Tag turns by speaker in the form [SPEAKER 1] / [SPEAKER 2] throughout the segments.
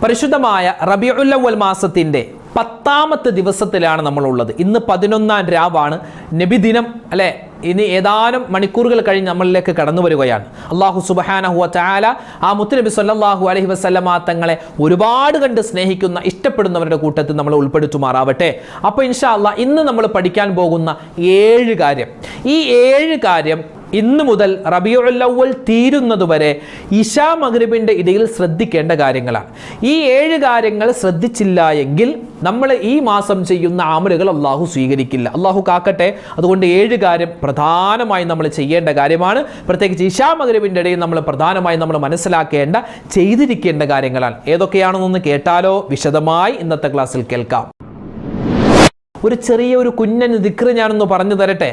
[SPEAKER 1] പരിശുദ്ധമായ റബീഉൽ അവ്വൽ മാസത്തിൻ്റെ 10ാമത്തെ ദിവസത്തിലാണ് നമ്മളുള്ളത്. ഇന്ന് 11ാം രാവാണ്, നബിദിനം അല്ലേ? ഇനി ഏതാനും മണിക്കൂറുകൾ കഴിഞ്ഞ് നമ്മളിലേക്ക് കടന്നു വരികയാണ്. അല്ലാഹു സുബ്ഹാനഹു വ തആല ആ മുത്തുനബി സല്ലല്ലാഹു അലൈഹി വസല്ലമ തങ്ങളെ ഒരുപാട് കണ്ട് സ്നേഹിക്കുന്ന ഇഷ്ടപ്പെടുന്നവരുടെ കൂട്ടത്തിൽ നമ്മൾ ഉൾപ്പെടുത്തുമാറാവട്ടെ. അപ്പോൾ ഇൻഷാ അല്ലാഹ് ഇന്ന് നമ്മൾ പഠിക്കാൻ പോകുന്ന 7 കാര്യം, ഈ 7 കാര്യം ഇന്ന് മുതൽ റബീഉൽ അവ്വൽ തീരുന്നതുവരെ ഇശാ മഗ്രിബിൻ്റെ ഇടയിൽ ശ്രദ്ധിക്കേണ്ട കാര്യങ്ങളാണ്. ഈ 7 കാര്യങ്ങൾ ശ്രദ്ധിച്ചില്ല എങ്കിൽ നമ്മൾ ഈ മാസം ചെയ്യുന്ന അമലുകൾ അള്ളാഹു സ്വീകരിക്കില്ല. അള്ളാഹു കാക്കട്ടെ. അതുകൊണ്ട് 7 കാര്യം പ്രധാനമായും നമ്മൾ ചെയ്യേണ്ട കാര്യമാണ്. പ്രത്യേകിച്ച് ഇശാ മഗ്രിബിൻ്റെ ഇടയിൽ നമ്മൾ പ്രധാനമായും നമ്മൾ മനസ്സിലാക്കേണ്ട, ചെയ്തിരിക്കേണ്ട കാര്യങ്ങളാണ്. ഏതൊക്കെയാണെന്നൊന്ന് കേട്ടാലോ? വിശദമായി ഇന്നത്തെ ക്ലാസ്സിൽ കേൾക്കാം. ഒരു ചെറിയ കുഞ്ഞൻ ദിക്ർ ഞാനൊന്ന് പറഞ്ഞു തരട്ടെ.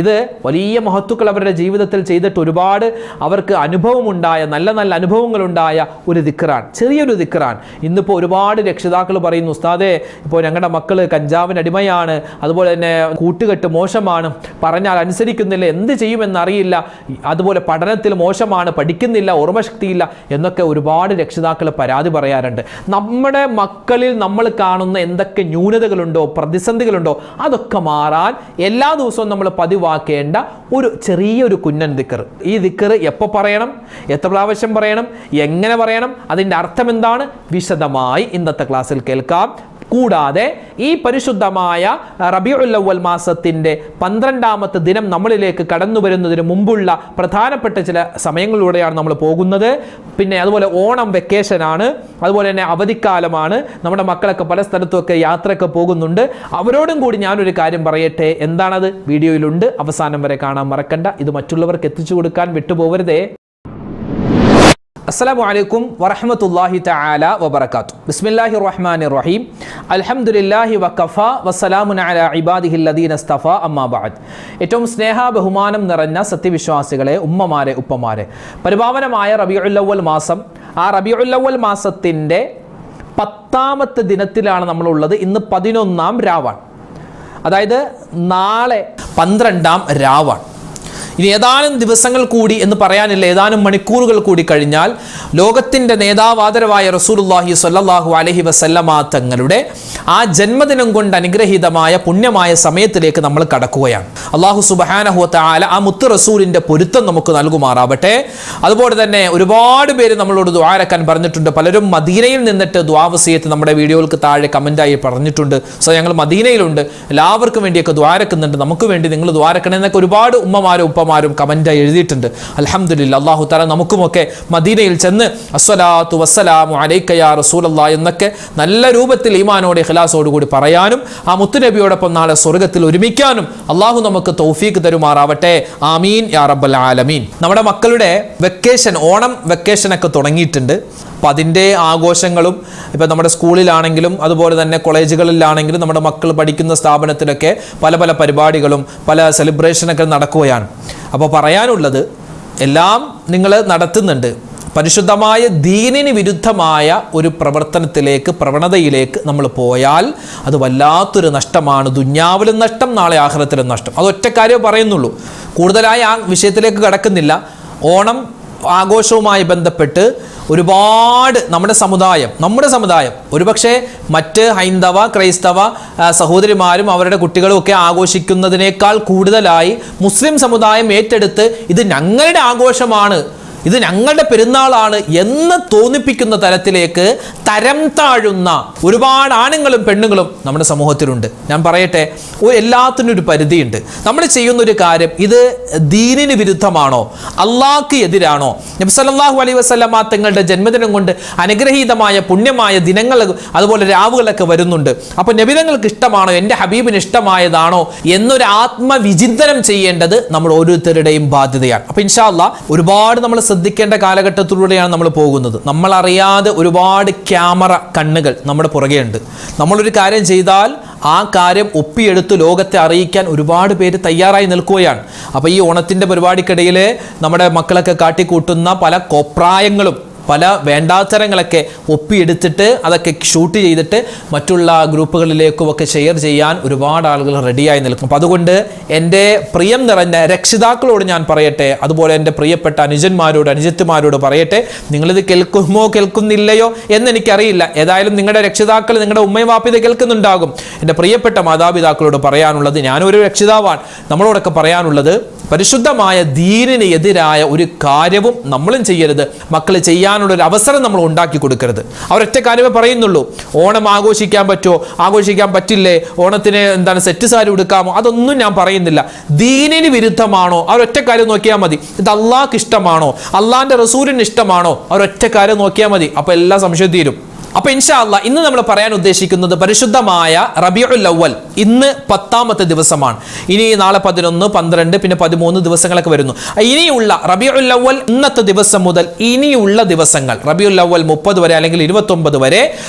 [SPEAKER 1] ഇത് വലിയ മഹത്തുക്കൾ അവരുടെ ജീവിതത്തിൽ ചെയ്തിട്ട് ഒരുപാട് അവർക്ക് അനുഭവമുണ്ടായ, നല്ല നല്ല അനുഭവങ്ങളുണ്ടായ ഒരു ദിക്റാണ്, ചെറിയൊരു ദിക്റാണ്. ഇന്നിപ്പോൾ ഒരുപാട് രക്ഷിതാക്കൾ പറയുന്നു, ഉസ്താദേ ഇപ്പോൾ ഞങ്ങളുടെ മക്കൾ കഞ്ചാവിന് അടിമയാണ്, അതുപോലെ തന്നെ കൂട്ടുകെട്ട് മോശമാണ്, പറഞ്ഞാൽ അനുസരിക്കുന്നില്ല, എന്ത് ചെയ്യുമെന്നറിയില്ല, അതുപോലെ പഠനത്തിൽ മോശമാണ്, പഠിക്കുന്നില്ല, ഓർമ്മശക്തിയില്ല എന്നൊക്കെ ഒരുപാട് രക്ഷിതാക്കൾ പരാതി പറയാറുണ്ട്. നമ്മുടെ മക്കളിൽ നമ്മൾ കാണുന്ന എന്തൊക്കെ ന്യൂനതകളുണ്ടോ, പ്രതിസന്ധികളുണ്ടോ, അതൊക്കെ മാറാൻ എല്ലാ ദിവസവും നമ്മൾ പതിവാക്കേണ്ട ഒരു ചെറിയൊരു കുഞ്ഞൻ ദിക്ർ. ഈ ദിക്ർ എപ്പോൾ പറയണം, എത്ര പ്രാവശ്യം പറയണം, എങ്ങനെ പറയണം, അതിൻ്റെ അർത്ഥം എന്താണ്, വിശദമായി ഇന്നത്തെ ക്ലാസ്സിൽ കേൾക്കാം. കൂടാതെ ഈ പരിശുദ്ധമായ റബീഉൽ അവ്വൽ മാസത്തിൻ്റെ 12ാമത്തെ ദിനം നമ്മളിലേക്ക് കടന്നു വരുന്നതിന് മുമ്പുള്ള പ്രധാനപ്പെട്ട ചില സമയങ്ങളിലൂടെയാണ് നമ്മൾ പോകുന്നത്. പിന്നെ അതുപോലെ ഓണം വെക്കേഷനാണ്, അതുപോലെ തന്നെ അവധിക്കാലമാണ്. നമ്മുടെ മക്കളൊക്കെ പല സ്ഥലത്തുമൊക്കെ യാത്രയൊക്കെ പോകുന്നുണ്ട്. അവരോടും കൂടി ഞാനൊരു കാര്യം പറയട്ടെ. എന്താണത്? വീഡിയോയിലുണ്ട്, അവസാനം വരെ കാണാൻ മറക്കണ്ട. ഇത് മറ്റുള്ളവർക്ക് എത്തിച്ചു കൊടുക്കാൻ വിട്ടുപോകരുതേ. അസ്സലാമു അലൈക്കും വറഹ്മത്തുള്ളാഹി തആല വബറകാതുഹു. ബിസ്മില്ലാഹിർ റഹ്മാനിർ റഹീം. അൽഹംദുലില്ലാഹി വഖഫാ വസ്സലാമുൻ അലാ ഇബാദിഹിൽ ലദീന ഇസ്തഫാ അമ്മാ ബഅദ്. ഏറ്റവും സ്നേഹ ബഹുമാനം നിറഞ്ഞ സത്യവിശ്വാസികളെ, ഉമ്മമാരെ, ഉപ്പമാരെ, പരിപാവനമായ റബീഉൽ അവ്വൽ മാസം, ആ റബീഉൽ അവ്വൽ മാസത്തിൻ്റെ 10ാമത്തെ ദിനത്തിലാണ് നമ്മളുള്ളത്. ഇന്ന് 11ാം രാവാണ്, അതായത് നാളെ 12ാം രാവാണ്. ഇനി ഏതാനും ദിവസങ്ങൾ കൂടി എന്ന് പറയാനില്ല, ഏതാനും മണിക്കൂറുകൾ കൂടി കഴിഞ്ഞാൽ ലോകത്തിൻ്റെ നേതാവാദരവായ റസൂലുള്ളാഹി സ്വല്ലല്ലാഹു അലൈഹി വസല്ലമ തങ്ങളുടെ ആ ജന്മദിനം കൊണ്ട് അനുഗ്രഹീതമായ പുണ്യമായ സമയത്തിലേക്ക് നമ്മൾ കടക്കുകയാണ്. അല്ലാഹു സുബ്ഹാനഹു വ തആല ആ മുത്ത് റസൂലിൻ്റെ പൊരുത്തം നമുക്ക് നൽകുമാറാവട്ടെ. അതുപോലെ തന്നെ ഒരുപാട് പേര് നമ്മളോട് ദുആരക്കാൻ പറഞ്ഞിട്ടുണ്ട്. പലരും മദീനയിൽ നിന്നിട്ട് ദുആ വസിയത്ത് നമ്മുടെ വീഡിയോകൾക്ക് താഴെ കമൻ്റായി പറഞ്ഞിട്ടുണ്ട്. സോ ഞങ്ങൾ മദീനയിലുണ്ട്, എല്ലാവർക്കും വേണ്ടിയൊക്കെ ദുആരക്കുന്നുണ്ട്, നമുക്ക് വേണ്ടി നിങ്ങൾ ദുആരക്കണം എന്നൊക്കെ ഒരുപാട് ഉമ്മമാരും ഉപ്പമാരും കമൻ്റായി എഴുതിയിട്ടുണ്ട്. അൽഹംദുലില്ലാഹ്. അല്ലാഹു തആല നമുക്കുമൊക്കെ മദീനയിൽ ചെന്ന് അസ്സലാത്തു വസ്സലാമു അലൈക യാ റസൂലല്ലാഹ് എന്നൊക്കെ നല്ല രൂപത്തിൽ ഈമാനോടെ ഇഖ്ലാസോടുകൂടി പറയാനും ആ മുത്തുനബിയോടൊപ്പം നാളെ സ്വർഗ്ഗത്തിൽ ഒരുമിക്കാനും അള്ളാഹു നമുക്ക് തൗഫീഖ് തരുമാറാവട്ടെ. ആമീൻ യാ റബ്ബൽ ആലമീൻ. നമ്മുടെ മക്കളുടെ വെക്കേഷൻ, ഓണം വെക്കേഷനൊക്കെ തുടങ്ങിയിട്ടുണ്ട്. അപ്പോൾ അതിൻ്റെ ആഘോഷങ്ങളും ഇപ്പോൾ നമ്മുടെ സ്കൂളിലാണെങ്കിലും അതുപോലെ തന്നെ കോളേജുകളിലാണെങ്കിലും നമ്മുടെ മക്കൾ പഠിക്കുന്ന സ്ഥാപനത്തിലൊക്കെ പല പല പരിപാടികളും പല സെലിബ്രേഷനൊക്കെ നടക്കുകയാണ്. അപ്പോൾ പറയാനുള്ളത്, എല്ലാം നിങ്ങൾ നടത്തുന്നുണ്ട്. പരിശുദ്ധമായ ദീനിന് വിരുദ്ധമായ ഒരു പ്രവർത്തനത്തിലേക്ക്, പ്രവണതയിലേക്ക് നമ്മൾ പോയാൽ അത് വല്ലാത്തൊരു നഷ്ടമാണ്. ദുന്യാവിലും നഷ്ടം, നാളെ ആഖിറത്തിലും നഷ്ടം. അത് ഒറ്റ കാര്യമേ പറയുന്നുള്ളൂ. കൂടുതലായി ആ വിഷയത്തിലേക്ക് കടക്കുന്നില്ല. ഓണം ആഘോഷവുമായി ബന്ധപ്പെട്ട് ഒരുപാട് നമ്മുടെ സമുദായം ഒരുപക്ഷെ മറ്റ് ഹൈന്ദവ ക്രൈസ്തവ സഹോദരിമാരും അവരുടെ കുട്ടികളും ഒക്കെ ആഘോഷിക്കുന്നതിനേക്കാൾ കൂടുതലായി മുസ്ലിം സമുദായം ഏറ്റെടുത്ത് ഇത് ഞങ്ങളുടെ ആഘോഷമാണ്, ഇത് ഞങ്ങളുടെ പെരുന്നാളാണ് എന്ന് തോന്നിപ്പിക്കുന്ന തരത്തിലേക്ക് തരം താഴുന്ന ഒരുപാട് ആണുങ്ങളും പെണ്ണുങ്ങളും നമ്മുടെ സമൂഹത്തിലുണ്ട്. ഞാൻ പറയട്ടെ, എല്ലാത്തിനും ഒരു പരിധിയുണ്ട്. നമ്മൾ ചെയ്യുന്ന ഒരു കാര്യം ഇത് ദീനിന് വിരുദ്ധമാണോ, അള്ളാഹ്ക്ക് എതിരാണോ? നബി സല്ലല്ലാഹു അലൈഹി വസല്ലമ തങ്ങളുടെ ജന്മദിനം കൊണ്ട് അനുഗ്രഹീതമായ പുണ്യമായ ദിനങ്ങൾ, അതുപോലെ രാവുകളൊക്കെ വരുന്നുണ്ട്. അപ്പോൾ നബിതങ്ങൾക്ക് ഇഷ്ടമാണോ, എൻ്റെ ഹബീബിന് ഇഷ്ടമായതാണോ എന്നൊരു ആത്മവിചിന്തനം ചെയ്യേണ്ടത് നമ്മൾ ഓരോരുത്തരുടെയും ബാധ്യതയാണ്. അപ്പോൾ ഇൻഷാ അല്ലാഹ് ഒരുപാട് നമ്മൾ ശ്രദ്ധിക്കേണ്ട കാലഘട്ടത്തിലൂടെയാണ് നമ്മൾ പോകുന്നത്. നമ്മളറിയാതെ ഒരുപാട് ക്യാമറ കണ്ണുകൾ നമ്മുടെ പുറകെയുണ്ട്. നമ്മളൊരു കാര്യം ചെയ്താൽ ആ കാര്യം ഒപ്പിയെടുത്ത് ലോകത്തെ അറിയിക്കാൻ ഒരുപാട് പേര് തയ്യാറായി നിൽക്കുകയാണ്. അപ്പോൾ ഈ ഓണത്തിൻ്റെ പരിപാടിക്കിടയിൽ നമ്മുടെ മക്കളൊക്കെ കാട്ടിക്കൂട്ടുന്ന പല കോപ്രായങ്ങളും പല വേണ്ടാത്തരങ്ങളൊക്കെ ഒപ്പിയെടുത്തിട്ട് അതൊക്കെ ഷൂട്ട് ചെയ്തിട്ട് മറ്റുള്ള ഗ്രൂപ്പുകളിലേക്കുമൊക്കെ ഷെയർ ചെയ്യാൻ ഒരുപാട് ആളുകൾ റെഡിയായി നിൽക്കും. അപ്പം അതുകൊണ്ട് എൻ്റെ പ്രിയം നിറഞ്ഞ രക്ഷിതാക്കളോട് ഞാൻ പറയട്ടെ, അതുപോലെ എൻ്റെ പ്രിയപ്പെട്ട അനുജന്മാരോട് അനുജത്തിമാരോട് പറയട്ടെ, നിങ്ങളിത് കേൾക്കുമോ കേൾക്കുന്നില്ലയോ എന്നെനിക്കറിയില്ല. ഏതായാലും നിങ്ങളുടെ രക്ഷിതാക്കൾ, നിങ്ങളുടെ ഉമ്മയും വാപ്പയും ഇത് കേൾക്കുന്നുണ്ടാകും. എൻ്റെ പ്രിയപ്പെട്ട മാതാപിതാക്കളോട് പറയാനുള്ളത്, ഞാനൊരു രക്ഷിതാവാണ്, നമ്മളോടൊക്കെ പറയാനുള്ളത്, പരിശുദ്ധമായ ദീനിന് എതിരായ ഒരു കാര്യവും നമ്മളും ചെയ്യരുത്. മക്കൾ ചെയ്യാനുള്ള ഒരു അവസരം നമ്മൾ ഉണ്ടാക്കി കൊടുക്കരുത്. അവരൊറ്റ കാര്യമേ പറയുന്നുള്ളൂ, ഓണം ആഘോഷിക്കാൻ പറ്റുമോ, ആഘോഷിക്കാൻ പറ്റില്ലേ, ഓണത്തിന് എന്താണ് സെറ്റ് സാരി ഉടുക്കാമോ, അതൊന്നും ഞാൻ പറയുന്നില്ല. ദീനിന് വിരുദ്ധമാണോ, അവരൊറ്റ കാര്യം നോക്കിയാൽ മതി. ഇത് അള്ളാഹ്ക്ക് ഇഷ്ടമാണോ, അള്ളാഹിന്റെ റസൂലിന് ഇഷ്ടമാണോ, അവരൊറ്റ കാര്യം നോക്കിയാൽ മതി. അപ്പൊ എല്ലാ സംശയം തീരും. അപ്പൊ ഇൻഷാ അല്ലാഹ് ഇന്ന് നമ്മൾ പറയാൻ ഉദ്ദേശിക്കുന്നത് പരിശുദ്ധമായ റബീഉൽ അവ്വൽ. ഇന്ന് 10ാമത്തെ ദിവസമാണ്. ഇനി നാളെ 11, 12, പിന്നെ 13 ദിവസങ്ങളൊക്കെ വരുന്നു. ഇനിയുള്ള റബീഉൽ അവ്വൽ ഇന്നത്തെ ദിവസം മുതൽ ഇനിയുള്ള ദിവസങ്ങൾ, റബീഉൽ അവ്വൽ 30 വരെ അല്ലെങ്കിൽ 29 വരെ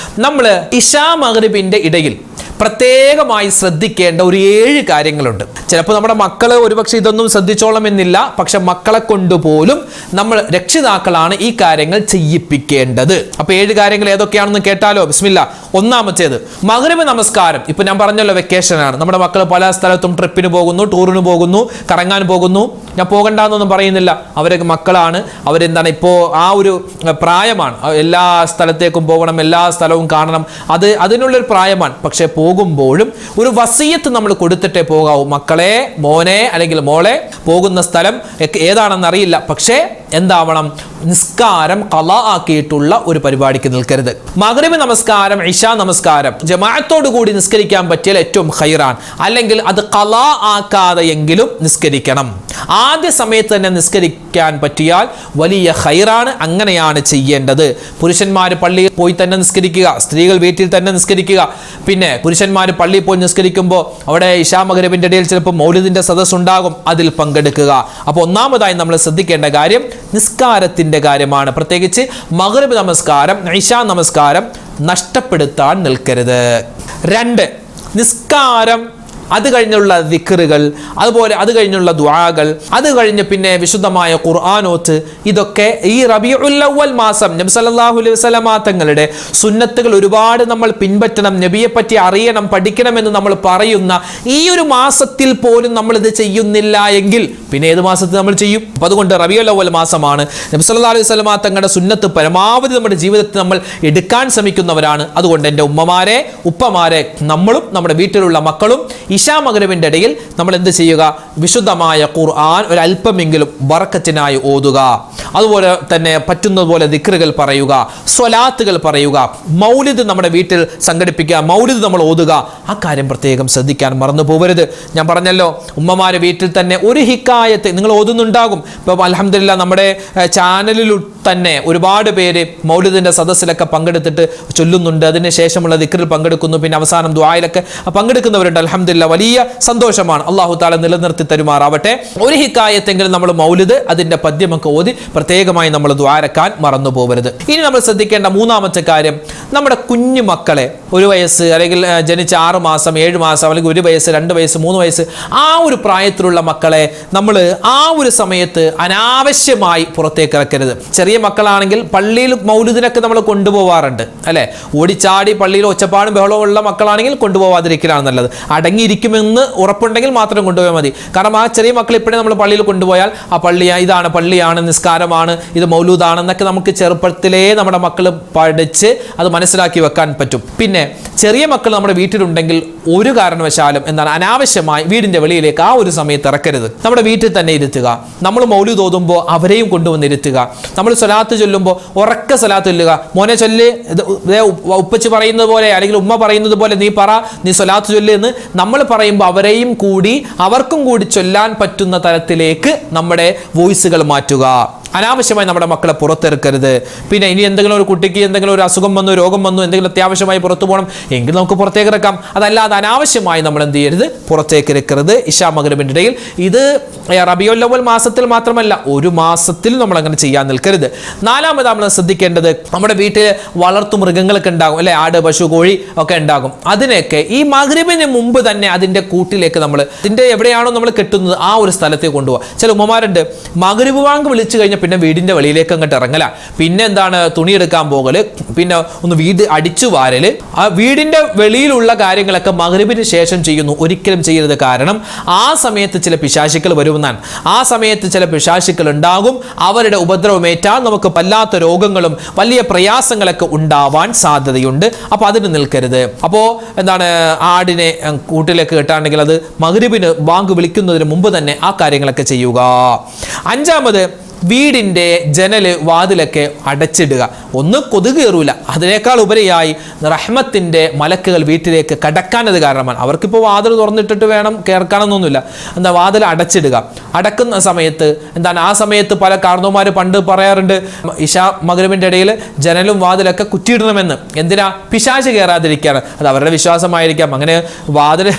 [SPEAKER 1] നമ്മൾ ഇശാ മഗ്രിബിന്റെ ഇടയിൽ പ്രത്യേകമായി ശ്രദ്ധിക്കേണ്ട ഒരു 7 കാര്യങ്ങളുണ്ട്. ചിലപ്പോൾ നമ്മുടെ മക്കള് ഒരുപക്ഷെ ഇതൊന്നും ശ്രദ്ധിച്ചോളം എന്നില്ല. പക്ഷെ മക്കളെ കൊണ്ടുപോലും നമ്മൾ രക്ഷിതാക്കളാണ് ഈ കാര്യങ്ങൾ ചെയ്യിപ്പിക്കേണ്ടത്. അപ്പൊ 7 കാര്യങ്ങൾ ഏതൊക്കെയാണെന്ന് കേട്ടാലോ? ബിസ്മില്ലാ. ഒന്നാമത്തേത് മഗ്രിബ് നമസ്കാരം. ഇപ്പൊ ഞാൻ പറഞ്ഞല്ലോ, വെക്കേഷനാണ്. നമ്മുടെ മക്കൾ പല സ്ഥലത്തും ട്രിപ്പിന് പോകുന്നു, ടൂറിന് പോകുന്നു, കറങ്ങാൻ പോകുന്നു. ഞാൻ പോകണ്ടെന്നൊന്നും പറയുന്നില്ല, അവരൊക്കെ മക്കളാണ്. അവരെന്താണ് ഇപ്പോൾ ആ ഒരു പ്രായമാണ്, എല്ലാ സ്ഥലത്തേക്കും പോകണം, എല്ലാ സ്ഥലവും കാണണം, അതിനുള്ളൊരു പ്രായമാണ്. പക്ഷെ പോകുമ്പോഴും ഒരു വസിയത്ത് നമ്മൾ കൊടുത്തിട്ടേ പോകാവൂ. മക്കളെ, മോനെ അല്ലെങ്കിൽ മോളെ, പോകുന്ന സ്ഥലം ഏതാണെന്ന് അറിയില്ല, പക്ഷേ എന്താവണം, നിസ്കാരം ഖളാ ആക്കിയിട്ടുള്ള ഒരു പരിപാടിക്ക് നിൽക്കരുത്. മഗ്രിബ് നമസ്കാരം, ഇശാ നമസ്കാരം ജമാഅത്തോടു കൂടി നിസ്കരിക്കാൻ പറ്റിയാൽ ഏറ്റവും ഖൈറാൻ. അല്ലെങ്കിൽ അത് ഖളാ ആക്കാതെയെങ്കിലും നിസ്കരിക്കണം. ആദ്യ സമയത്ത് തന്നെ നിസ്കരിക്കാൻ പറ്റിയാൽ വലിയ ഖൈറാണ്. അങ്ങനെയാണ് ചെയ്യേണ്ടത്. പുരുഷന്മാർ പള്ളിയിൽ പോയി തന്നെ നിസ്കരിക്കുക, സ്ത്രീകൾ വീട്ടിൽ തന്നെ നിസ്കരിക്കുക. പിന്നെ പുരുഷന്മാർ പള്ളിയിൽ പോയി നിസ്കരിക്കുമ്പോൾ അവിടെ ഇശാ മഗ്രിബിന്റെ ഇടയിൽ ചിലപ്പോൾ മൗലിദിന്റെ സദസ്സ് ഉണ്ടാകും, അതിൽ പങ്കെടുക്കുക. അപ്പോൾ ഒന്നാമതായി നമ്മൾ ശ്രദ്ധിക്കേണ്ട കാര്യം നിസ്കാരത്തിന്റെ കാര്യമാണ്. പ്രത്യേകിച്ച് മഗ്രിബ് നമസ്കാരം, ഇശാ നമസ്കാരം നഷ്ടപ്പെടുത്താൻ നിൽക്കരുത്. 2, നിസ്കാരം, അത് കഴിഞ്ഞുള്ള ദിക്റുകൾ, അതുപോലെ അത് കഴിഞ്ഞുള്ള ദുആകൾ, അത് കഴിഞ്ഞ് പിന്നെ വിശുദ്ധമായ ഖുർആനോത്ത്, ഇതൊക്കെ ഈ റബീഉൽ അവ്വൽ മാസം നബി സല്ലല്ലാഹു അലൈഹി വസല്ലമ തങ്ങളുടെ സുന്നത്തുകൾ ഒരുപാട് നമ്മൾ പിൻപറ്റണം, നബിയെ പറ്റി അറിയണം, പഠിക്കണമെന്ന് നമ്മൾ പറയുന്ന ഈ ഒരു മാസത്തിൽ പോലും നമ്മൾ ഇത് ചെയ്യുന്നില്ല എങ്കിൽ പിന്നെ ഏത് മാസത്തിൽ നമ്മൾ ചെയ്യും? അപ്പം അതുകൊണ്ട് റബീഉൽ അവ്വൽ മാസമാണ്. നബി സല്ലല്ലാഹു അലൈഹി വസല്ലമ തങ്ങളുടെ സുന്നത്ത് പരമാവധി നമ്മുടെ ജീവിതത്തിൽ നമ്മൾ എടുക്കാൻ ശ്രമിക്കുന്നവരാണ്. അതുകൊണ്ട് എൻ്റെ ഉമ്മമാരെ, ഉപ്പമാരെ, നമ്മളും നമ്മുടെ വീട്ടിലുള്ള മക്കളും ഇശാ മഗ്രിബിന്റെ ഇടയിൽ നമ്മൾ എന്ത് ചെയ്യുക? വിശുദ്ധമായ ഖുർആൻ ഒരല്പമെങ്കിലും ബറക്കത്തിനായി ഓതുക. അതുപോലെ തന്നെ പറ്റുന്നതുപോലെ ദിക്റുകൾ പറയുക, സ്വലാത്തുകൾ പറയുക, മൗലിദ് നമ്മുടെ വീട്ടിൽ സംഘടിപ്പിക്കുക, മൗലിദ് നമ്മൾ ഓതുക. ആ കാര്യം പ്രത്യേകം ശ്രദ്ധിക്കാൻ മറന്നു പോകരുത്. ഞാൻ പറഞ്ഞല്ലോ, ഉമ്മമാരെ വീട്ടിൽ തന്നെ ഒരു ഹിക്കായത്ത് നിങ്ങൾ ഓതുന്നുണ്ടാകും. ഇപ്പോൾ അൽഹംദുലില്ലാ നമ്മുടെ ചാനലിൽ തന്നെ ഒരുപാട് പേര് മൗലിദിന്റെ സദസ്സിലൊക്കെ പങ്കെടുത്തിട്ട് ചൊല്ലുന്നുണ്ട്. അതിന് ശേഷമുള്ള ദിക്റിൽ പങ്കെടുക്കുന്നു, പിന്നെ അവസാനം ദുആയിലൊക്കെ പങ്കെടുക്കുന്നവരുണ്ട്. അൽഹംദുലില്ലാ, വലിയ സന്തോഷമാണ്. അല്ലാഹു തആല നിലനിർത്തി തരുമാറാവട്ടെ. ഒരു ഹിക്കായത്തെങ്കിലും നമ്മൾ മൗലിദ് അതിന്റെ പദ്യമൊക്കെ ഓതി പ്രത്യേകമായി നമ്മൾ ദുആരക്കാൻ മറന്നു പോകരുത്. ഇനി നമ്മൾ ശ്രദ്ധിക്കേണ്ട 3ാമത്തെ കാര്യം, നമ്മുടെ കുഞ്ഞു മക്കളെ 1 വയസ്സ് അല്ലെങ്കിൽ ജനിച്ച 6 മാസം 7 മാസം അല്ലെങ്കിൽ 1 വയസ്സ് 2 വയസ്സ് 3 വയസ്സ് ആ ഒരു പ്രായത്തിലുള്ള മക്കളെ നമ്മൾ ആ ഒരു സമയത്ത് അനാവശ്യമായി പുറത്തേക്ക് ഇറക്കരുത്. ചെറിയ മക്കളാണെങ്കിൽ പള്ളിയിൽ മൗലിദിനൊക്കെ നമ്മൾ കൊണ്ടുപോകാറുണ്ട്, അല്ലെ? ഓടിച്ചാടി പള്ളിയിൽ ഒച്ചപ്പാടും ബഹളവും ഉള്ള മക്കളാണെങ്കിൽ കൊണ്ടുപോകാതിരിക്കലാണ് നല്ലത്. അടങ്ങിയിരിക്കുമെന്ന് ഉറപ്പുണ്ടെങ്കിൽ മാത്രം കൊണ്ടുപോയാൽ മതി. കാരണം ആ ചെറിയ മക്കൾ ഇപ്പോഴേ നമ്മൾ പള്ളിയിൽ കൊണ്ടുപോയാൽ ആ ഇതാണ് പള്ളിയാണ്, നിസ്കാരമാണ്, ഇത് മൗലൂദാണെന്നൊക്കെ നമുക്ക് ചെറുപ്പത്തിലേ നമ്മുടെ മക്കൾ പഠിച്ച് അത് മനസ്സിലാക്കി വെക്കാൻ പറ്റും. പിന്നെ ചെറിയ മക്കൾ നമ്മുടെ വീട്ടിലുണ്ടെങ്കിൽ ഒരു കാരണവശാലും അനാവശ്യമായി വീടിന്റെ വെളിയിലേക്ക് ആ ഒരു സമയത്ത് ഇറക്കരുത്. നമ്മുടെ വീട്ടിൽ തന്നെ ഇരുത്തുക. നമ്മൾ മൗലൂദ് ഓതുമ്പോൾ അവരെയും കൊണ്ടുവന്ന് ഇരുത്തുക. നമ്മൾ സ്വലാത്ത് ചൊല്ലുമ്പോൾ ഉറക്കെ സ്വലാത്ത് ചൊല്ലുക. മോനെ ചൊല്ല്, ഉപ്പച്ച് പറയുന്നത് പോലെ അല്ലെങ്കിൽ ഉമ്മ പറയുന്നത് പോലെ നീ സ്വലാത്ത് ചൊല്ല് എന്ന് നമ്മൾ പറയുമ്പോൾ അവർക്കും കൂടി ചൊല്ലാൻ പറ്റുന്ന തരത്തിലേക്ക് നമ്മുടെ വോയിസുകൾ മാറ്റുക. അനാവശ്യമായി നമ്മുടെ മക്കളെ പുറത്തിറക്കരുത്. പിന്നെ ഇനി എന്തെങ്കിലും ഒരു കുട്ടിക്ക് എന്തെങ്കിലും ഒരു അസുഖം വന്നു, രോഗം വന്നു, എന്തെങ്കിലും അത്യാവശ്യമായി പുറത്തു പോകണം എങ്കിൽ നമുക്ക് പുറത്തേക്ക് ഇറക്കാം. അതല്ലാതെ അനാവശ്യമായി നമ്മൾ എന്ത് ചെയ്യരുത്? പുറത്തേക്ക് ഇറക്കരുത് ഇശാ മഗ്രിബിന്റെ ഇടയിൽ. ഇത് റബീഉൽ അവ്വൽ മാസത്തിൽ മാത്രമല്ല, ഒരു മാസത്തിൽ നമ്മൾ അങ്ങനെ ചെയ്യാൻ നിൽക്കരുത്. 4ാമത് നമ്മൾ ശ്രദ്ധിക്കേണ്ടത്, നമ്മുടെ വീട്ടിൽ വളർത്തു മൃഗങ്ങളൊക്കെ ഉണ്ടാകും, അല്ലെ? ആട്, പശു, കോഴി ഒക്കെ ഉണ്ടാകും. അതിനൊക്കെ ഈ മഗ്രിബിന് മുമ്പ് തന്നെ അതിന്റെ കൂട്ടിലേക്ക് നമ്മൾ അതിന്റെ എവിടെയാണോ നമ്മൾ കെട്ടുന്നത് ആ ഒരു സ്ഥലത്തേക്ക് കൊണ്ടുപോകുക. ചില ഉമ്മമാരുണ്ട്, മഗ്രിബ് ബാങ്ക് വിളിച്ചു കഴിഞ്ഞ പിന്നെ വീടിൻ്റെ വെളിയിലേക്ക് അങ്ങോട്ട് ഇറങ്ങല, പിന്നെ എന്താണ് തുണിയെടുക്കാൻ പോകല്, പിന്നെ ഒന്ന് വീട് അടിച്ചു വാരല്. ആ വീടിൻ്റെ വെളിയിലുള്ള കാര്യങ്ങളൊക്കെ മഗ്‌രിബിന് ശേഷം ചെയ്യുന്നു, ഒരിക്കലും ചെയ്യരുത്. കാരണം ആ സമയത്ത് ചില പിശാചുക്കൾ വരുമെന്നാണ്. ആ സമയത്ത് ചില പിശാചുക്കൾ ഉണ്ടാകും, അവരുടെ ഉപദ്രവമേറ്റാൽ നമുക്ക് വല്ലാത്ത രോഗങ്ങളും വലിയ പ്രയാസങ്ങളൊക്കെ ഉണ്ടാവാൻ സാധ്യതയുണ്ട്. അപ്പോൾ അതിന് നിൽക്കരുത്. അപ്പോൾ എന്താണ്, ആടിനെ കൂട്ടിലേക്ക് കെട്ടാണെങ്കിൽ അത് മഗ്‌രിബിന് ബാങ്ക് വിളിക്കുന്നതിന് മുമ്പ് തന്നെ ആ കാര്യങ്ങളൊക്കെ ചെയ്യുക. അഞ്ചാമത്, വീടിൻ്റെ ജനല് വാതിലൊക്കെ അടച്ചിടുക. ഒന്ന് കൊതുക് കയറൂല, അതിനേക്കാൾ ഉപരിയായി റഹ്മത്തിൻ്റെ മലക്കുകൾ വീട്ടിലേക്ക് കടക്കാനത് കാരണമാണ്. അവർക്കിപ്പോൾ വാതിൽ തുറന്നിട്ടിട്ട് വേണം കേൾക്കാനൊന്നുമില്ല. എന്താ, വാതിൽ അടച്ചിടുക. അടക്കുന്ന സമയത്ത് എന്താണ്, ആ സമയത്ത് പല കാരണവന്മാർ പണ്ട് പറയാറുണ്ട്, ഇശാ മഗ്‌രിബിൻ്റെ ഇടയിൽ ജനലും വാതിലൊക്കെ കുറ്റിയിടണമെന്ന്. എന്തിനാ? പിശാച് കയറാതിരിക്കുകയാണ്. അത് അവരുടെ വിശ്വാസമായിരിക്കാം. അങ്ങനെ വാതിൽ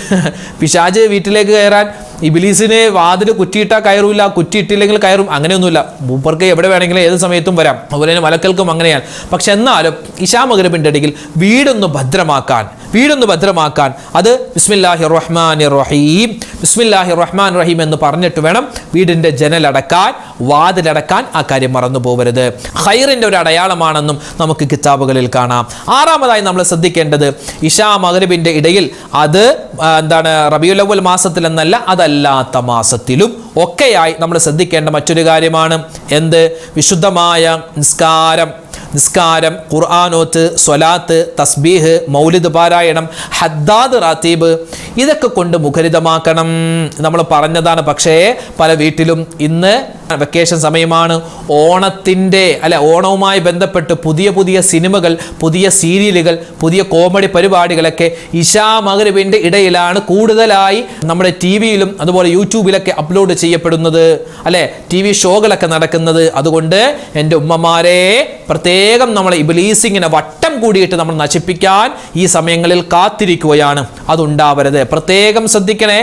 [SPEAKER 1] പിശാച് വീട്ടിലേക്ക് കയറാൻ ഇബ്ലീസിന് വാതിൽ കുറ്റിയിട്ടാൽ കയറൂല, കുറ്റിയിട്ടില്ലെങ്കിൽ കയറും, അങ്ങനെയൊന്നുമില്ല. മൂപ്പർക്ക് എവിടെ വേണമെങ്കിലും ഏത് സമയത്തും വരാം. അതുപോലെ തന്നെ മലക്കൾക്കും അങ്ങനെയാണ്. പക്ഷെ എന്നാലും ഇശാ മഗ്‌രിബിൻ്റെ ഇടയിൽ വീടൊന്ന് ഭദ്രമാക്കാൻ അത് ബിസ്മില്ലാഹിർ റഹ്മാനിർ റഹീം, ബിസ്മില്ലാഹിർ റഹ്മാൻ റഹീം എന്ന് പറഞ്ഞിട്ട് വേണം വീടിൻ്റെ ജനലടക്കാൻ, വാതിലടക്കാൻ. ആ കാര്യം മറന്നു പോകരുത്. ഖൈറിൻ്റെ ഒരു അടയാളമാണെന്നും നമുക്ക് കിതാബുകളിൽ കാണാം. ആറാമതായി നമ്മൾ ശ്രദ്ധിക്കേണ്ടത്, ഇശാ മഗ്‌രിബിൻ്റെ ഇടയിൽ അത് എന്താണ്, റബീഉൽ അവ്വൽ മാസത്തിൽ എന്നല്ല, അതല്ലാത്ത മാസത്തിലും ഒക്കെയായി നമ്മൾ ശ്രദ്ധിക്കേണ്ട മറ്റൊരു കാര്യമാണ് എന്ത്? വിശുദ്ധമായ നിസ്കാരം, ഖുർആനോത്ത്, സ്വലാത്ത്, തസ്ബീഹ്, മൗലിദ് പാരായണം, ഹദ്ദാദ് റാത്തീബ്, ഇതൊക്കെ കൊണ്ട് മുഖരിതമാക്കണം. നമ്മൾ പറഞ്ഞതാണ്. പക്ഷേ പല വീട്ടിലും ഇന്ന് വെക്കേഷൻ സമയമാണ്, ഓണവുമായി ബന്ധപ്പെട്ട് പുതിയ സിനിമകൾ, പുതിയ സീരിയലുകൾ, പുതിയ കോമഡി പരിപാടികളൊക്കെ ഇശാ മഗ്‌രിബിൻ്റെ ഇടയിലാണ് കൂടുതലായി നമ്മുടെ ടിവിയിലും അതുപോലെ യൂട്യൂബിലൊക്കെ അപ്ലോഡ് ചെയ്യപ്പെടുന്നത്, അല്ലെ, TV ഷോകളൊക്കെ നടക്കുന്നത്. അതുകൊണ്ട് എൻ്റെ ഉമ്മമാരെ, പ്രത്യേകം നമ്മൾ ഇബ്ലീസിങ്ങനെ വട്ടം കൂടിയിട്ട് നമ്മൾ നശിപ്പിക്കാൻ ഈ സമയങ്ങളിൽ കാത്തിരിക്കുകയാണ്. അതുണ്ടാവരുത്. പ്രത്യേകം ശ്രദ്ധിക്കണേ.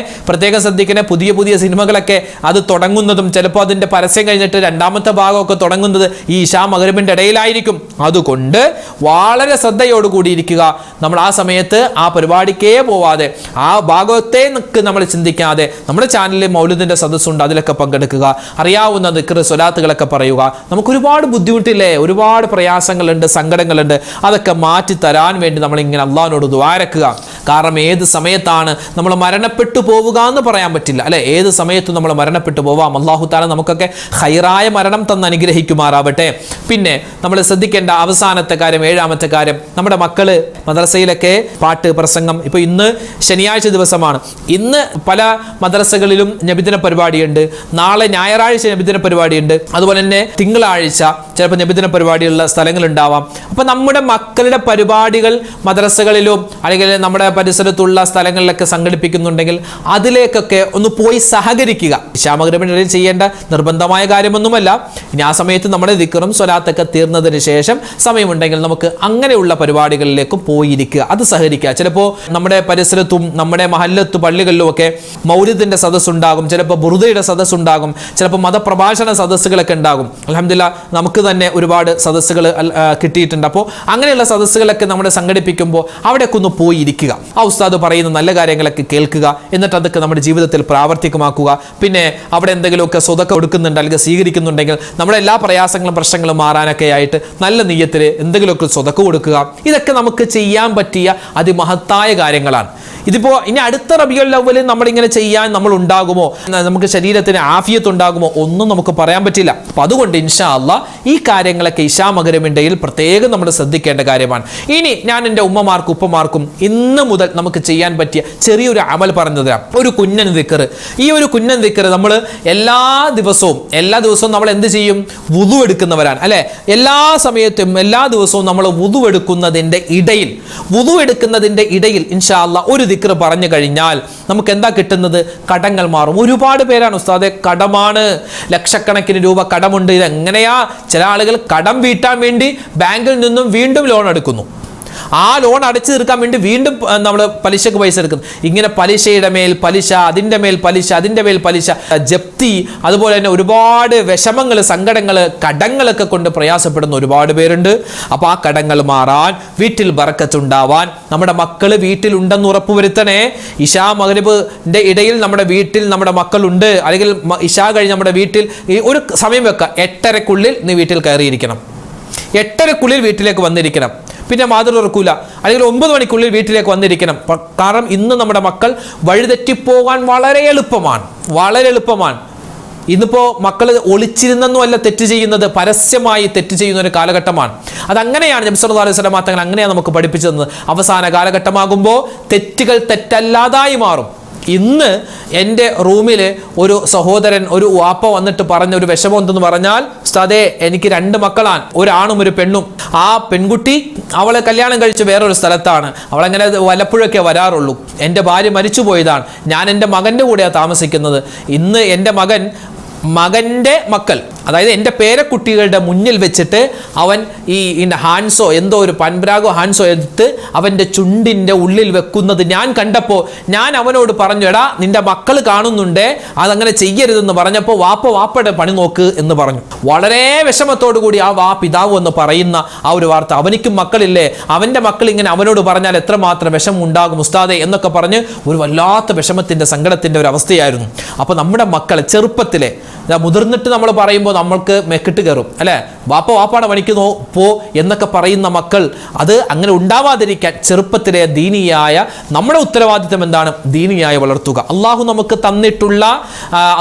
[SPEAKER 1] പുതിയ സിനിമകളൊക്കെ അത് തുടങ്ങുന്നതും ചിലപ്പോൾ അതിൻ്റെ പരസ്യം കഴിഞ്ഞിട്ട് രണ്ടാമത്തെ ഭാഗമൊക്കെ തുടങ്ങുന്നത് ഈ ഇശാ മഗ്‌രിബിൻ്റെ ഇടയിലായിരിക്കും. അതുകൊണ്ട് വളരെ ശ്രദ്ധയോടുകൂടി ഇരിക്കുക. നമ്മൾ ആ സമയത്ത് ആ പരിപാടിക്കേ പോവാതെ, ആ ഭാഗത്തെ നമ്മൾ ചിന്തിക്കാതെ, നമ്മുടെ ചാനലിൽ മൗലിദിൻ്റെ സദസ്സുണ്ട്, അതിലൊക്കെ പങ്കെടുക്കുക. അറിയാവുന്ന ദിക്ർ, സ്വലാത്തുകളൊക്കെ പറയുക. നമുക്ക് ഒരുപാട് ബുദ്ധിമുട്ടില്ലേ, ഒരുപാട് പ്രയാസങ്ങളുണ്ട്, സങ്കടങ്ങളുണ്ട്. അതൊക്കെ മാറ്റി തരാൻ വേണ്ടി നമ്മളിങ്ങനെ അള്ളാഹിനോട് ദുആരക്കുക. കാരണം ഏത് സമയത്താണ് നമ്മൾ മരണപ്പെട്ടു പോവുക എന്ന് പറയാൻ പറ്റില്ല, അല്ലെ. ഏത് സമയത്തും നമ്മൾ മരണപ്പെട്ടു പോവാം. അല്ലാഹു തആല നമുക്കൊക്കെ ഖൈറായ മരണം തന്ന് അനുഗ്രഹിക്കുമാറാവട്ടെ. പിന്നെ നമ്മൾ ശ്രദ്ധിക്കേണ്ട അവസാനത്തെ കാര്യം, ഏഴാമത്തെ കാര്യം, നമ്മുടെ മക്കള് മദ്രസയിലൊക്കെ പാട്ട്, പ്രസംഗം. ഇപ്പൊ ഇന്ന് ശനിയാഴ്ച ദിവസമാണ്. ഇന്ന് പല മദ്രസകളിലും നബിദിന പരിപാടിയുണ്ട്. നാളെ ഞായറാഴ്ച നബിദിന പരിപാടിയുണ്ട്. അതുപോലെ തന്നെ തിങ്കളാഴ്ച ചിലപ്പോൾ നബിദിന പരിപാടിയുള്ള സ്ഥലങ്ങളുണ്ടാവാം. അപ്പൊ നമ്മുടെ മക്കളുടെ പരിപാടികൾ മദ്രസകളിലും അല്ലെങ്കിൽ നമ്മുടെ പരിസരത്തുള്ള സ്ഥലങ്ങളിലൊക്കെ സംഘടിപ്പിക്കുന്നുണ്ടെങ്കിൽ അതിലേക്കൊക്കെ ഒന്ന് പോയി സഹകരിക്കുക. ഇശാ മഗ്‌രിബിൻ്റെ ഇടയിൽ ചെയ്യേണ്ട നിർബന്ധമായ കാര്യമൊന്നുമല്ല. ഇനി ആ സമയത്ത് നമ്മുടെ ദിക്റും സ്വലാത്തൊക്കെ തീർന്നതിന് ശേഷം സമയമുണ്ടെങ്കിൽ നമുക്ക് അങ്ങനെയുള്ള പരിപാടികളിലേക്ക് പോയിരിക്കുക, അത് സഹകരിക്കുക. ചിലപ്പോൾ നമ്മുടെ പരിസരത്തും നമ്മുടെ മഹല്ലത്തു പള്ളികളിലും ഒക്കെ മൗലിദിന്റെ സദസ്സുണ്ടാകും, ചിലപ്പോൾ ബുറുദയുടെ സദസ്സുണ്ടാകും, ചിലപ്പോൾ മതപ്രഭാഷണ സദസ്സുകളൊക്കെ ഉണ്ടാകും. അൽഹംദുലില്ലാഹ് നമുക്ക് തന്നെ ഒരുപാട് സദസ്സുകൾ കിട്ടിയിട്ടുണ്ട്. അപ്പോൾ അങ്ങനെയുള്ള സദസ്സുകളൊക്കെ നമ്മൾ സംഘടിപ്പിക്കുമ്പോൾ അവിടെയൊക്കെ ഒന്ന് പോയിരിക്കുക. ആ ഉസ്താദ് പറയുന്ന നല്ല കാര്യങ്ങളൊക്കെ കേൾക്കുക, എന്നിട്ട് അതൊക്കെ നമ്മുടെ ജീവിതത്തിൽ പ്രാവർത്തികമാക്കുക. പിന്നെ അവിടെ എന്തെങ്കിലുമൊക്കെ സ്വതക്ക കൊടുക്കുന്നുണ്ട് അല്ലെങ്കിൽ സ്വീകരിക്കുന്നുണ്ടെങ്കിൽ നമ്മുടെ എല്ലാ പ്രയാസങ്ങളും പ്രശ്നങ്ങളും മാറാനൊക്കെ ആയിട്ട് നല്ല നിയ്യത്തിൽ എന്തെങ്കിലുമൊക്കെ സ്വതക്ക കൊടുക്കുക. ഇതൊക്കെ നമുക്ക് ചെയ്യാൻ പറ്റിയ അതിമഹത്തായ കാര്യങ്ങളാണ്. ഇതിപ്പോൾ ഇനി അടുത്ത റബീഉൽ അവ്വലിൽ നമ്മളിങ്ങനെ ചെയ്യാൻ നമ്മൾ ഉണ്ടാകുമോ, നമുക്ക് ശരീരത്തിന് ആഫിയത്ത് ഉണ്ടാകുമോ, ഒന്നും നമുക്ക് പറയാൻ പറ്റില്ല. അപ്പം അതുകൊണ്ട് ഇൻഷാ അല്ലാഹ് ഈ കാര്യങ്ങളൊക്കെ ഇശാ മഗ്‌രിബിൻ്റെ പ്രത്യേകം നമ്മൾ ശ്രദ്ധിക്കേണ്ട കാര്യമാണ്. ഇനി ഞാൻ എൻ്റെ ഉമ്മമാർക്കും ഉപ്പമാർക്കും ഇന്ന് മുതൽ നമുക്ക് ചെയ്യാൻ പറ്റിയ ചെറിയൊരു അമൽ പറഞ്ഞു തരാം. ഒരു കുഞ്ഞൻ ദിക്ർ. ഈ ഒരു കുഞ്ഞൻ ദിക്ർ നമ്മൾ എല്ലാ ദിവസവും നമ്മൾ എന്ത് ചെയ്യും? വുളു എടുക്കുന്നവരാണ്, അല്ലെ. എല്ലാ സമയത്തും എല്ലാ ദിവസവും നമ്മൾ വുളു എടുക്കുന്നതിൻ്റെ ഇടയിൽ ഇൻഷാ അല്ലാഹ് ഒരു ദിക്ർ പറഞ്ഞു കഴിഞ്ഞാൽ നമുക്ക് എന്താ കിട്ടുന്നത്? കടങ്ങൾ മാറും. ഒരുപാട് പേരാണ് ഉസ്താദെ കടമാണ്, ലക്ഷക്കണക്കിന് രൂപ കടമുണ്ട്, ഇതെങ്ങനെയാ? ചില ആളുകൾ കടം വീട്ടാൻ വേണ്ടി ബാങ്കിൽ നിന്നും വീണ്ടും ലോൺ എടുക്കുന്നു. ആ ലോൺ അടച്ചു തീർക്കാൻ വേണ്ടി വീണ്ടും നമ്മൾ പലിശക്ക് പൈസ എടുക്കുന്നു. ഇങ്ങനെ പലിശയുടെ മേൽ പലിശ, അതിൻ്റെ മേൽ പലിശ, അതിൻ്റെ മേൽ പലിശ, ജപ്തി, അതുപോലെ തന്നെ ഒരുപാട് വിഷമങ്ങൾ, സങ്കടങ്ങൾ, കടങ്ങളൊക്കെ കൊണ്ട് പ്രയാസപ്പെടുന്ന ഒരുപാട് പേരുണ്ട്. അപ്പോൾ ആ കടങ്ങൾ മാറാൻ, വീട്ടിൽ ബറക്കത്തുണ്ടാവാൻ, നമ്മുടെ മക്കൾ വീട്ടിലുണ്ടെന്ന് ഉറപ്പുവരുത്തണേ. ഇശാ മഗ്‌രിബിന്റെ ഇടയിൽ നമ്മുടെ വീട്ടിൽ നമ്മുടെ മക്കളുണ്ട്, അല്ലെങ്കിൽ ഇശാ കഴിഞ്ഞ് നമ്മുടെ വീട്ടിൽ ഒരു സമയം വെക്കുക, 8:30-ക്കുള്ളിൽ നീ വീട്ടിൽ കയറിയിരിക്കണം, 8:30-ക്കുള്ളിൽ വീട്ടിലേക്ക് വന്നിരിക്കണം. പിന്നെ മാതൃ തുറക്കൂല, അല്ലെങ്കിൽ 9 മണിക്കുള്ളിൽ വീട്ടിലേക്ക് വന്നിരിക്കണം. കാരണം ഇന്ന് നമ്മുടെ മക്കൾ വഴിതെറ്റിപ്പോകാൻ വളരെ എളുപ്പമാണ്. ഇന്നിപ്പോൾ മക്കൾ ഒളിച്ചിരുന്നൊന്നും അല്ല തെറ്റ് ചെയ്യുന്നത്, പരസ്യമായി തെറ്റ് ചെയ്യുന്ന ഒരു കാലഘട്ടമാണ്. അതങ്ങനെയാണ് നബി സല്ലല്ലാഹു അലൈഹി വസല്ലം തങ്ങൾ അങ്ങനെയാണ് നമുക്ക് പഠിപ്പിച്ചു തന്നത്. അവസാന കാലഘട്ടമാകുമ്പോൾ തെറ്റുകൾ തെറ്റല്ലാതായി മാറും. ഇന്ന് എൻ്റെ റൂമിൽ ഒരു സഹോദരൻ, ഒരു വാപ്പ വന്നിട്ട് പറഞ്ഞ ഒരു വിഷമം എന്തെന്ന് പറഞ്ഞാൽ, ഉസ്താദേ എനിക്ക് 2 മക്കളാണ്, ഒരാണും ഒരു പെണ്ണും. ആ പെൺകുട്ടി അവളെ കല്യാണം കഴിച്ച് വേറൊരു സ്ഥലത്താണ്, അവളങ്ങനെ വല്ലപ്പോഴൊക്കെ വരാറുള്ളൂ. എൻ്റെ ഭാര്യ മരിച്ചു പോയതാണ്, ഞാൻ എൻ്റെ മകൻ്റെ കൂടെയാണ് താമസിക്കുന്നത്. ഇന്ന് എൻ്റെ മകൻ്റെ മക്കൾ, അതായത് എൻ്റെ പേരക്കുട്ടികളുടെ മുന്നിൽ വെച്ചിട്ട് അവൻ ഈ ഹാൻസോ, എന്തോ ഒരു പൻബ്രാഗോ ഹാൻസോ എടുത്ത് അവൻ്റെ ചുണ്ടിൻ്റെ ഉള്ളിൽ വെക്കുന്നത് ഞാൻ കണ്ടപ്പോൾ ഞാൻ അവനോട് പറഞ്ഞു, എടാ നിൻ്റെ മക്കൾ കാണുന്നുണ്ടേ, അതങ്ങനെ ചെയ്യരുതെന്ന് പറഞ്ഞപ്പോൾ വാപ്പയുടെ പണി നോക്ക് എന്ന് പറഞ്ഞു. വളരെ വിഷമത്തോടു കൂടി ആ പിതാവ് എന്ന് പറയുന്ന ആ ഒരു വാർത്ത, അവനിക്കും മക്കളില്ലേ, അവൻ്റെ മക്കൾ ഇങ്ങനെ അവനോട് പറഞ്ഞാൽ എത്രമാത്രം വിഷമം ഉണ്ടാകും ഉസ്താദെ എന്നൊക്കെ പറഞ്ഞ് ഒരു വല്ലാത്ത വിഷമത്തിൻ്റെ, സങ്കടത്തിൻ്റെ ഒരു അവസ്ഥയായിരുന്നു. അപ്പോൾ നമ്മുടെ മക്കളെ ചെറുപ്പത്തിലെ, മുതിർന്നിട്ട് നമ്മൾ പറയുമ്പോൾ നമ്മൾക്ക് മെക്കിട്ട് കയറും അല്ലേ, വാപ്പാടെ പണിക്ക് പോ എന്നൊക്കെ പറയുന്ന മക്കൾ, അത് അങ്ങനെ ഉണ്ടാവാതിരിക്കാൻ ചെറുപ്പത്തിലെ ദീനിയായ നമ്മുടെ ഉത്തരവാദിത്തം എന്താണ്? ദീനിയായി വളർത്തുക. അള്ളാഹു നമുക്ക് തന്നിട്ടുള്ള,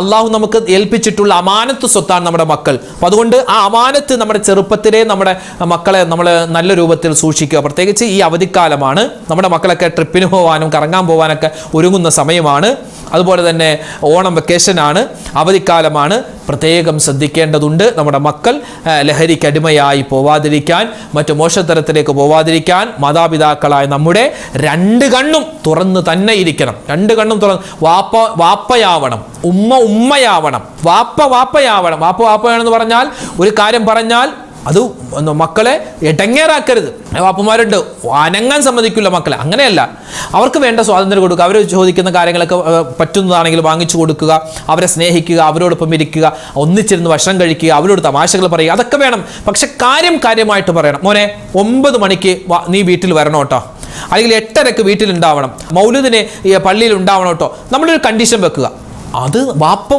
[SPEAKER 1] അള്ളാഹു നമുക്ക് ഏൽപ്പിച്ചിട്ടുള്ള അമാനത്ത് സ്വത്താണ് നമ്മുടെ മക്കൾ. അപ്പം അതുകൊണ്ട് ആ അമാനത്ത് നമ്മുടെ ചെറുപ്പത്തിലെ നമ്മുടെ മക്കളെ നമ്മൾ നല്ല രൂപത്തിൽ സൂക്ഷിക്കുക. പ്രത്യേകിച്ച് ഈ അവധിക്കാലമാണ്, നമ്മുടെ മക്കളൊക്കെ ട്രിപ്പിന് പോകാനും കറങ്ങാൻ പോകാനൊക്കെ ഒരുങ്ങുന്ന സമയമാണ്. അതുപോലെ തന്നെ ഓണം വെക്കേഷനാണ്, അവധിക്കാലമാണ്. പ്രത്യേകം ശ്രദ്ധിക്കേണ്ടതുണ്ട്. നമ്മുടെ മക്കൾ ലഹരിക്ക് അടിമയായി പോവാതിരിക്കാൻ, മറ്റു മോശത്തരത്തിലേക്ക് പോവാതിരിക്കാൻ മാതാപിതാക്കളായ നമ്മുടെ 2 കണ്ണും തുറന്ന് തന്നെ ഇരിക്കണം. 2 കണ്ണും തുറന്ന്, വാപ്പയാവണം, ഉമ്മയാവണം, വാപ്പയാവണം. വാപ്പയാണെന്ന് പറഞ്ഞാൽ, ഒരു കാര്യം പറഞ്ഞാൽ അത് മക്കളെ ഇടങ്ങേറാക്കരുത്. വാപ്പന്മാരുണ്ട് അനങ്ങാൻ സമ്മതിക്കില്ല മക്കളെ, അങ്ങനെയല്ല. അവർക്ക് വേണ്ട സ്വാതന്ത്ര്യം കൊടുക്കുക, അവർ ചോദിക്കുന്ന കാര്യങ്ങളൊക്കെ പറ്റുന്നതാണെങ്കിൽ വാങ്ങിച്ചു കൊടുക്കുക, അവരെ സ്നേഹിക്കുക, അവരോടൊപ്പം ഇരിക്കുക, ഒന്നിച്ചിരുന്ന് ഭക്ഷണം കഴിക്കുക, അവരോട് തമാശകൾ പറയുക, അതൊക്കെ വേണം. പക്ഷെ കാര്യമായിട്ട് പറയണം. മോനെ 9 മണിക്ക് നീ വീട്ടിൽ വരണം കേട്ടോ, അല്ലെങ്കിൽ 8:30-ക്ക് വീട്ടിലുണ്ടാവണം, മൗലിദിന് പള്ളിയിൽ ഉണ്ടാവണം കേട്ടോ. നമ്മളൊരു കണ്ടീഷൻ വെക്കുക. അത്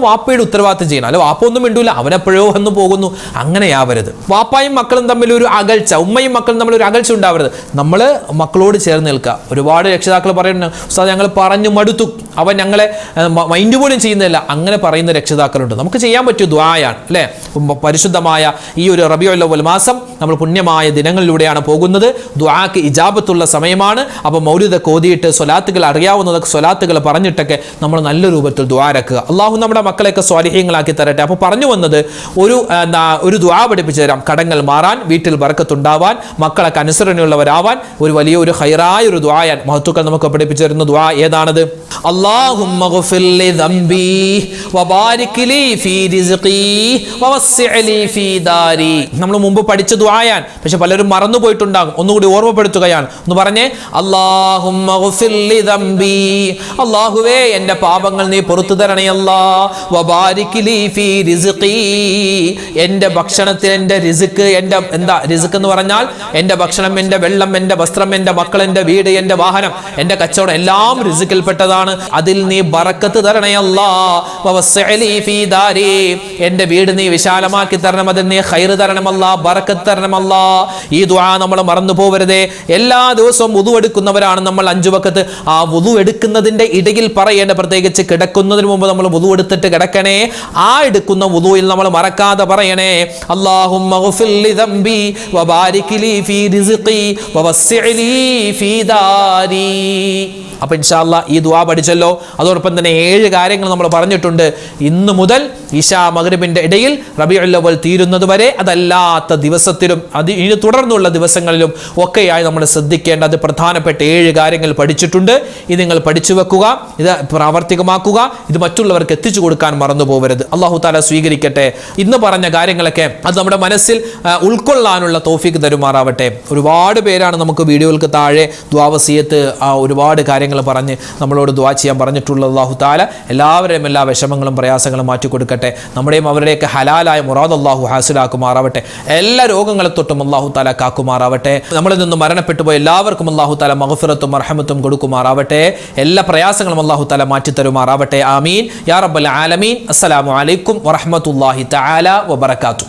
[SPEAKER 1] വാപ്പയുടെ ഉത്തരവാദിത്തം ചെയ്യണം. അല്ല വാപ്പ ഒന്നും മിണ്ടൂല, അവനെപ്പോഴോ വന്ന് പോകുന്നു, അങ്ങനെയാവരുത്. വാപ്പായും മക്കളും തമ്മിൽ ഒരു അകൽച്ച, ഉമ്മയും മക്കളും തമ്മിൽ ഒരു അകൽച്ച ഉണ്ടാവരുത്. നമ്മൾ മക്കളോട് ചേർന്ന് നിൽക്കുക. ഒരുപാട് രക്ഷിതാക്കൾ പറയുന്നു, ഉസ്താദ് ഞങ്ങൾ പറഞ്ഞു മടുത്തു, അവൻ ഞങ്ങളെ മൈൻഡ് പോലും ചെയ്യുന്നില്ല, അങ്ങനെ പറയുന്ന രക്ഷിതാക്കളുണ്ട്. നമുക്ക് ചെയ്യാൻ പറ്റിയ ദുആയാണ് അല്ലേ. പരിശുദ്ധമായ ഈ ഒരു റബീഉൽ അവ്വൽ മാസം നമ്മൾ പുണ്യമായ ദിനങ്ങളിലൂടെയാണ് പോകുന്നത്. ദുആക്ക് ഇജാബത്തുള്ള സമയമാണ്. അപ്പോൾ മൗലിദൊക്കെ ഓതിയിട്ട് സ്വലാത്തുകൾ അറിയാവുന്നതൊക്കെ സ്വലാത്തുകൾ പറഞ്ഞിട്ടൊക്കെ നമ്മൾ നല്ല രൂപത്തിൽ ദുആ ഇറക്കുക. അള്ളാഹു നമ്മുടെ മക്കളെയൊക്കെ സ്വാലിഹീങ്ങളാക്കി തരട്ടെ. അപ്പോൾ പറഞ്ഞു വന്നത് ഒരു ദുആ പഠിപ്പിച്ചു തരാം. കടങ്ങൾ മാറാൻ, വീട്ടിൽ ബറക്കത്തുണ്ടാവാൻ, മക്കളൊക്കെ അനുസരണയുള്ളവരാവാൻ ഒരു വലിയൊരു ഖൈറായ ഒരു ദുആയാണ് മഹത്തുക്കൾ നമുക്ക് പഠിപ്പിച്ചു തരുന്ന ദുആ. ഏതാണത്? അല്ലാഹുമ്മ ഗ്ഫിർ ലി ദംബി വബാരിക് ലി ഫീ റിസ്ഖി വവസ്സിഅ ലി ഫീ ദാരി. നമ്മൾ മുമ്പ് പഠിച്ച ദുആയാണ്, പക്ഷെ പലരും മറന്നു പോയിട്ടുണ്ടാകും. ഒന്നുകൂടി ഓർമ്മപ്പെടുത്തുകയാണ്. ഒന്ന് പറഞ്ഞേ, അല്ലാഹുമ്മ ഗ്ഫിർ ലി ദംബി, അല്ലാഹുവേ എൻ്റെ പാപങ്ങൾ നീ പുറത്തു തരണേ അല്ലാ. വബാരിക് ലി ഫീ റിസ്ഖി, എൻ്റെ ഭക്ഷണത്തിൽ, എൻ്റെ റിസ്ക്, എൻ്റെ എന്താ റിസ്ക് എന്ന് പറഞ്ഞാൽ എൻ്റെ ഭക്ഷണം, എൻ്റെ വെള്ളം, എൻ്റെ വസ്ത്രം, എൻ്റെ മക്കൾ, എൻ്റെ വീട്, എൻ്റെ വാഹനം, എൻ്റെ കച്ചവടം എല്ലാം റിസ്കിൽപ്പെട്ടതാണ്. അതിൽ നീ ബറക്കത്ത് തരണേ അല്ലാ. വവസ്സിഅ ലി ഫീ ദാരി, എൻ്റെ വീട് നീ വിശാലമാക്കി തരണം, അതിൽ നീ ഖൈർ തരണമല്ല, ബറക്കത്ത് തരണമല്ല. ഈ ദുആ നമ്മൾ മറന്നു പോവരുതേ. എല്ലാ ദിവസവും വുദു എടുക്കുന്നവരാണ് നമ്മൾ 5 വഖത്ത്. ആ വുദു എടുക്കുന്നതിൻ്റെ ഇടയിൽ പറയേണ്ട, പ്രത്യേകിച്ച് കിടക്കുന്നതിന് മുമ്പ് നമ്മൾ വുദു എടുത്തിട്ട് കിടക്കണേ. ആ എടുക്കുന്ന വുദുയിൽ നമ്മൾ മറക്കാതെ പറയണേ, അല്ലാഹുമ്മ ഗ്ഫിർ ലി ദംബി വബാരിക് ലി ഫീ റിസ്ഖി വവസ്സിഅ ലി ഫീ ദാരി. അപ്പോൾ ഇൻഷാ അല്ലാഹ് ഈ ദുആ പഠിച്ചല്ലോ. അതോടൊപ്പം തന്നെ 7 കാര്യങ്ങൾ നമ്മൾ പറഞ്ഞിട്ടുണ്ട്. ഇന്ന് മുതൽ ഇശാ മഗ്രിബിന്റെ ഇടയിൽ റബീഉൽ അവ്വൽ തീരുന്നത് വരെ, അതല്ലാത്ത ദിവസത്തിലും ഇനി തുടർന്നുള്ള ദിവസങ്ങളിലും ഒക്കെയായി നമ്മൾ ശ്രദ്ധിക്കേണ്ട പ്രധാനപ്പെട്ട 7 കാര്യങ്ങൾ പഠിച്ചിട്ടുണ്ട്. ഇത് നിങ്ങൾ പഠിച്ചു വെക്കുക, ഇത് പ്രാവർത്തികമാക്കുക, ഇത് മറ്റുള്ളവർക്ക് എത്തിച്ചു കൊടുക്കാൻ മറന്നു പോകരുത്. അല്ലാഹു തആല സ്വീകരിക്കട്ടെ. ഇന്ന് പറഞ്ഞ കാര്യങ്ങളൊക്കെ അത് നമ്മുടെ മനസ്സിൽ ഉൾക്കൊള്ളാനുള്ള തൗഫീഖ് തരുമാറാവട്ടെ. ഒരുപാട് പേരാണ് നമുക്ക് വീഡിയോകൾക്ക് താഴെ ദുആ വസിയത്ത് ഒരുപാട് കാര്യങ്ങൾ പറഞ്ഞ് നമ്മളോട് ദുആ ചെയ്യാൻ പറഞ്ഞിട്ടുള്ളത്. അല്ലാഹു തആല എല്ലാവരുടെയും എല്ലാ വിഷമങ്ങളും പ്രയാസങ്ങളും മാറ്റി കൊടുക്കട്ടെ. നമ്മുടെയും അവരുടെയൊക്കെ ഹലാലായ മുറാദ് അല്ലാഹു ഹാസിലാക്കുമാറാവട്ടെ. എല്ലാ രോഗങ്ങളെ തൊട്ടും അല്ലാഹു തആല കാക്കുമാറാവട്ടെ. നമ്മളിൽ നിന്ന് മരണപ്പെട്ടു പോയ എല്ലാവർക്കും അല്ലാഹു തആല മഗ്ഫിറത്തും റഹ്മത്തും കൊടുക്കുമാറാവട്ടെ. എല്ലാ പ്രയാസങ്ങളും അല്ലാഹു തആല മാറ്റി തരുമാറാവട്ടെ. ആമീൻ യാ റബ്ബൽ ആലമീൻ. അസ്സലാമു അലൈക്കും വറഹ്മത്തുള്ളാഹി തആല വബറകാതുഹു.